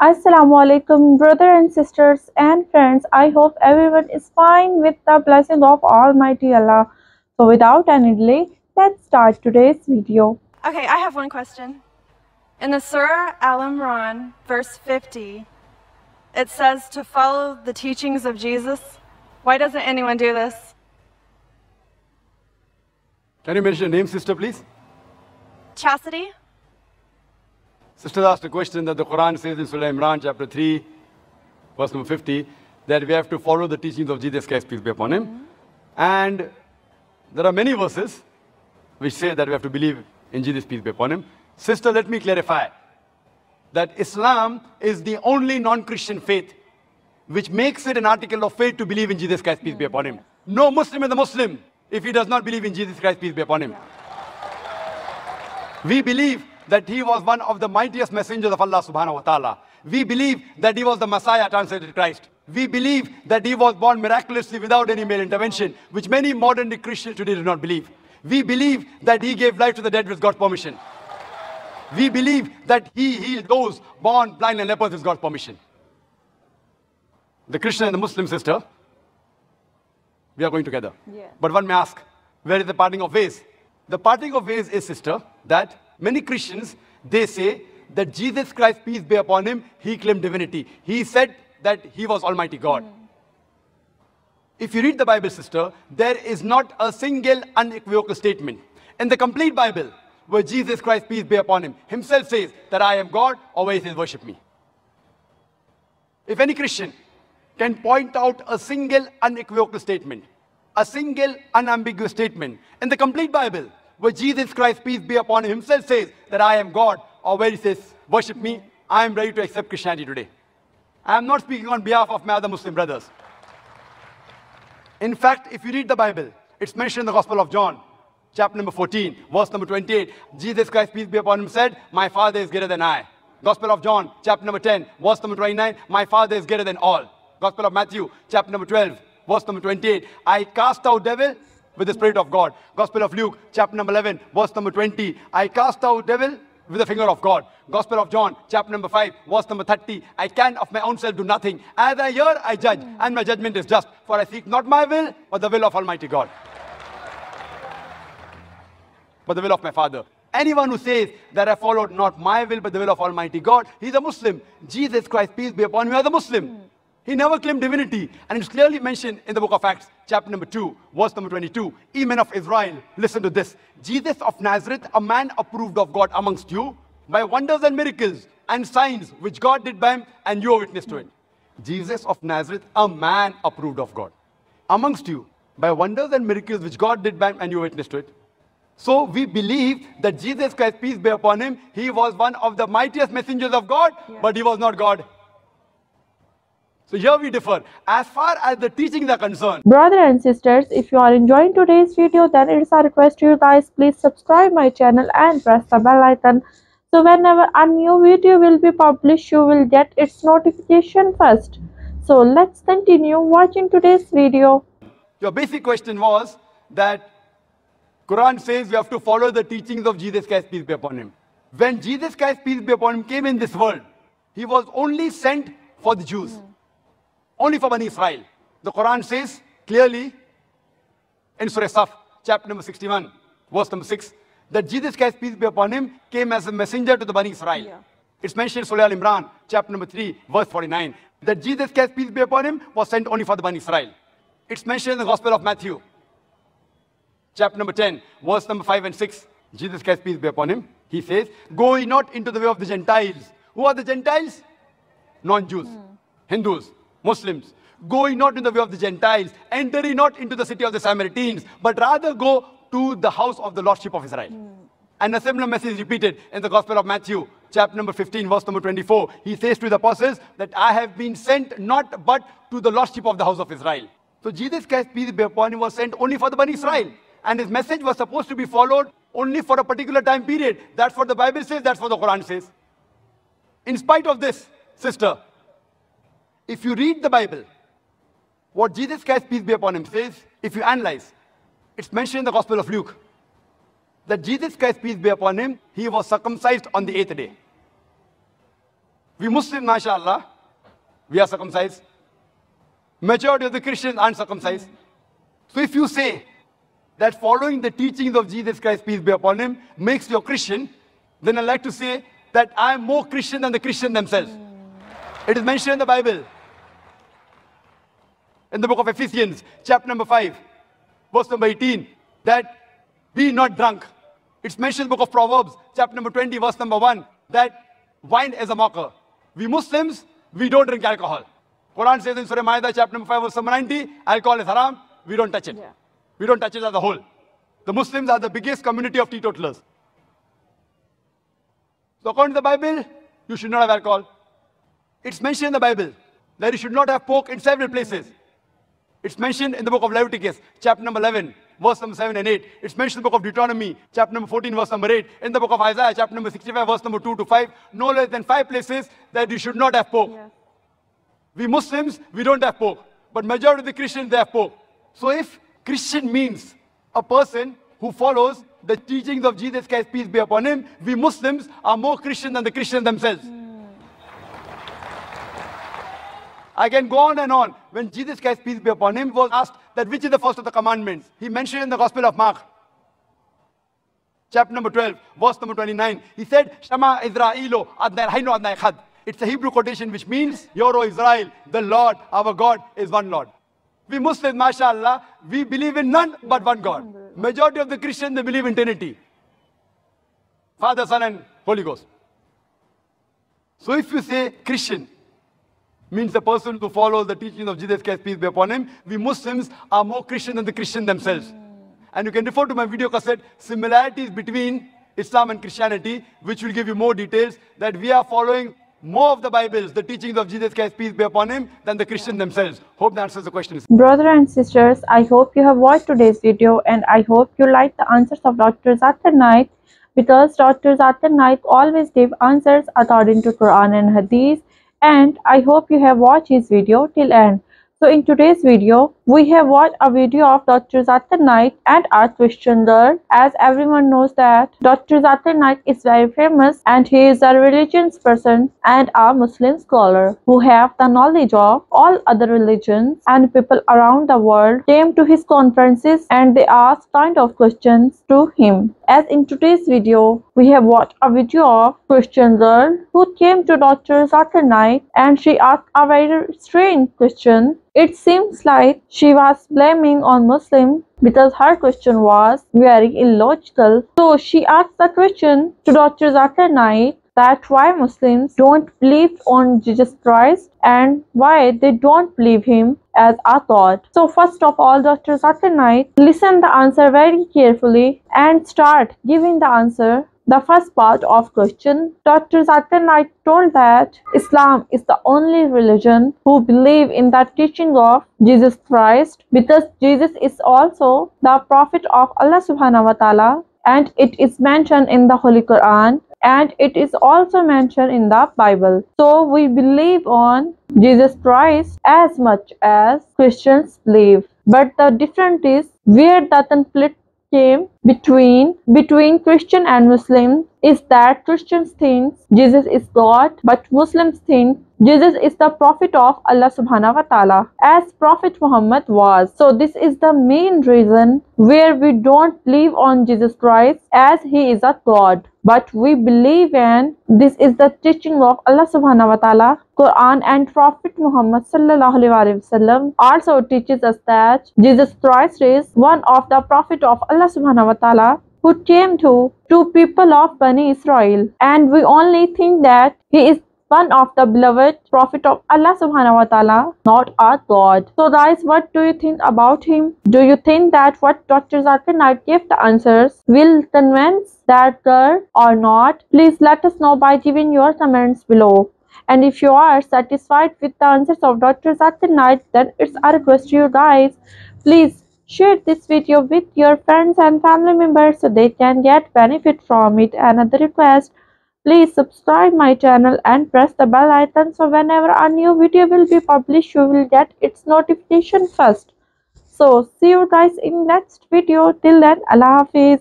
Assalamu alaikum, brothers and sisters and friends. I hope everyone is fine with the blessing of Almighty Allah. So, without any delay, let's start today's video. Okay, I have one question. In the Surah Al Imran, verse 50, it says to follow the teachings of Jesus. Why doesn't anyone do this? Can you mention your name, sister, please? Chastity? Sister asked a question that the Quran says in Surah Imran, chapter 3, verse number 50, that we have to follow the teachings of Jesus Christ, peace be upon him. And there are many verses which say that we have to believe in Jesus, peace be upon him. Sister, let me clarify that Islam is the only non-Christian faith which makes it an article of faith to believe in Jesus Christ, peace be upon him. No Muslim is a Muslim if he does not believe in Jesus Christ, peace be upon him. We believe that he was one of the mightiest messengers of Allah subhanahu wa ta'ala. We believe that he was the Messiah translated Christ. We believe that he was born miraculously without any male intervention, which many modern day Christians today do not believe. We believe that he gave life to the dead with God's permission. We believe that he healed those born blind and lepers with God's permission. The Christian and the Muslim sister, we are going together. Yeah. But one may ask, where is the parting of ways? The parting of ways is, sister, that many Christians, they say that Jesus Christ, peace be upon him, he claimed divinity. He said that he was Almighty God. If you read the Bible, sister, there is not a single unequivocal statement in the complete Bible where Jesus Christ, peace be upon him, himself says that I am God, or where he says worship me. If any Christian can point out a single unequivocal statement, a single unambiguous statement in the complete Bible where Jesus Christ, peace be upon him, himself says that I am God, or where he says worship me, I am ready to accept Christianity today. I am not speaking on behalf of my other Muslim brothers. In fact, if you read the Bible, it's mentioned in the Gospel of John, chapter number 14, verse number 28. Jesus Christ, peace be upon him, said, my Father is greater than I. Gospel of John, chapter number 10, verse number 29, my Father is greater than all. Gospel of Matthew, chapter number 12, verse number 28, I cast out devil with the Spirit of God. Gospel of Luke, chapter number 11, verse number 20, I cast out devil with the finger of God. Gospel of John, chapter number 5, verse number 30, I can of my own self do nothing. As I hear, I judge, and my judgment is just. For I seek not my will, but the will of Almighty God. But the will of my Father. Anyone who says that I followed not my will, but the will of Almighty God, he's a Muslim. Jesus Christ, peace be upon him, he was a Muslim. He never claimed divinity. And it's clearly mentioned in the book of Acts, chapter number 2, verse number 22. Ye men of Israel, listen to this. Jesus of Nazareth, a man approved of God amongst you, by wonders and miracles and signs which God did by him, and you are witness to it. Jesus of Nazareth, a man approved of God amongst you, by wonders and miracles which God did by him, and you are witness to it. So we believe that Jesus Christ, peace be upon him, he was one of the mightiest messengers of God, but he was not God. So here we differ as far as the teachings are concerned. Brothers and sisters, if you are enjoying today's video, then it's a request to you guys, please subscribe my channel and press the bell icon. So whenever a new video will be published, you will get its notification first. So let's continue watching today's video. Your basic question was that Quran says we have to follow the teachings of Jesus Christ, peace be upon him. When Jesus Christ, peace be upon him, came in this world, he was only sent for the Jews. Only for Bani Israel. The Quran says clearly in Surah Saf, chapter number 61, verse number 6, that Jesus Christ, peace be upon him, came as a messenger to the Bani Israel. It's mentioned in Surah Al Imran, chapter number 3, verse 49, that Jesus Christ, peace be upon him, was sent only for the Bani Israel. It's mentioned in the Gospel of Matthew, chapter number 10, verse number 5 and 6. Jesus Christ, peace be upon him, he says, go ye not into the way of the Gentiles. Who are the Gentiles? Non-Jews, Hindus, Muslims. Go ye not in the way of the Gentiles, enter ye not into the city of the Samaritans, but rather go to the house of the Lordship of Israel. And a similar message is repeated in the Gospel of Matthew, chapter number 15, verse number 24. He says to the apostles that I have been sent not but to the Lordship of the house of Israel. So Jesus Christ, peace be upon him, was sent only for the Bani Israel. And his message was supposed to be followed only for a particular time period. That's what the Bible says, that's what the Quran says. In spite of this, sister, if you read the Bible, what Jesus Christ, peace be upon him, says, if you analyze, it's mentioned in the Gospel of Luke, that Jesus Christ, peace be upon him, he was circumcised on the 8th day. We Muslims, mashallah, we are circumcised. Majority of the Christians aren't circumcised. So if you say that following the teachings of Jesus Christ, peace be upon him, makes you a Christian, then I'd like to say that I am more Christian than the Christians themselves. It is mentioned in the Bible. In the book of Ephesians, chapter number 5, verse number 18, that be not drunk. It's mentioned in the book of Proverbs, chapter number 20, verse number 1, that wine is a mocker. We Muslims, we don't drink alcohol. Quran says in Surah Ma'idah, chapter number 5, verse number 90, alcohol is haram, we don't touch it. Yeah. We don't touch it as a whole. The Muslims are the biggest community of teetotalers. So according to the Bible, you should not have alcohol. It's mentioned in the Bible that you should not have pork in several places. It's mentioned in the book of Leviticus, chapter number 11, verse number 7 and 8. It's mentioned in the book of Deuteronomy, chapter number 14, verse number 8. In the book of Isaiah, chapter number 65, verse number 2 to 5. No less than 5 places that you should not have pork. Yes. We Muslims, we don't have pork. But majority of the Christians, they have pork. So if Christian means a person who follows the teachings of Jesus Christ, peace be upon him, we Muslims are more Christian than the Christians themselves. I can go on and on. When Jesus Christ, peace be upon him, was asked that which is the first of the commandments, he mentioned in the Gospel of Mark, chapter number 12, verse number 29. He said, Shama Israelo Adnai Haino Adnai Khad. It's a Hebrew quotation which means, Hear, O Israel, the Lord, our God, is one Lord. We Muslims, mashallah, we believe in none but one God. Majority of the Christians, they believe in Trinity. Father, Son, and Holy Ghost. So if you say Christian, means the person who follows the teachings of Jesus Christ, peace be upon him, we Muslims are more Christian than the Christians themselves. And you can refer to my video cassette, similarities between Islam and Christianity, which will give you more details, that we are following more of the Bibles, the teachings of Jesus Christ, peace be upon him, than the Christians themselves. Hope that answers the question. Brother and sisters, I hope you have watched today's video and I hope you like the answers of Dr. Zakir Naik, because Dr. Zakir Naik always give answers according to Quran and Hadith, and I hope you have watched his video till end. So in today's video, we have watched a video of Dr. Zakir Naik and a Christian girl. As everyone knows that Dr. Zakir Naik is very famous and he is a religious person and a Muslim scholar who have the knowledge of all other religions, and people around the world came to his conferences and they asked kind of questions to him. As in today's video, we have watched a video of Christian girl who came to Dr. Zakir Naik and she asked a very strange question. It seems like she was blaming on Muslims because her question was very illogical. So she asked the question to Dr. Zakir Naik that why Muslims don't believe on Jesus Christ and why they don't believe him as a God. So first of all, Dr. Zakir Naik listen the answer very carefully and start giving the answer. The first part of question, Dr. Zakir Naik told that Islam is the only religion who believe in the teaching of Jesus Christ, because Jesus is also the prophet of Allah subhanahu wa ta'ala, and it is mentioned in the Holy Quran and it is also mentioned in the Bible. So we believe on Jesus Christ as much as Christians believe. But the difference is where the conflict came between Christian and Muslim is that Christians think Jesus is God, but Muslims think Jesus is the prophet of Allah subhanahu wa ta'ala, as Prophet Muhammad was. So this is the main reason where we don't believe on Jesus Christ as he is a God, but we believe in this is the teaching of Allah subhanahu wa ta'ala. Quran and Prophet Muhammad sallallahu alaihi wasallam also teaches us that Jesus Christ is one of the prophet of Allah subhanahu wa ta'ala who came to people of Bani Israel, and we only think that he is one of the beloved prophet of Allah subhanahu wa ta'ala, not our God. So guys, what do you think about him? Do you think that what Dr. Zakir Naik gave the answers will convince that girl or not? Please let us know by giving your comments below. And if you are satisfied with the answers of Dr. Zakir Naik, then it's a request to you guys, please share this video with your friends and family members so they can get benefit from it. Another request, please subscribe my channel and press the bell icon so whenever a new video will be published, you will get its notification first. So see you guys in next video. Till then, Allah Hafiz.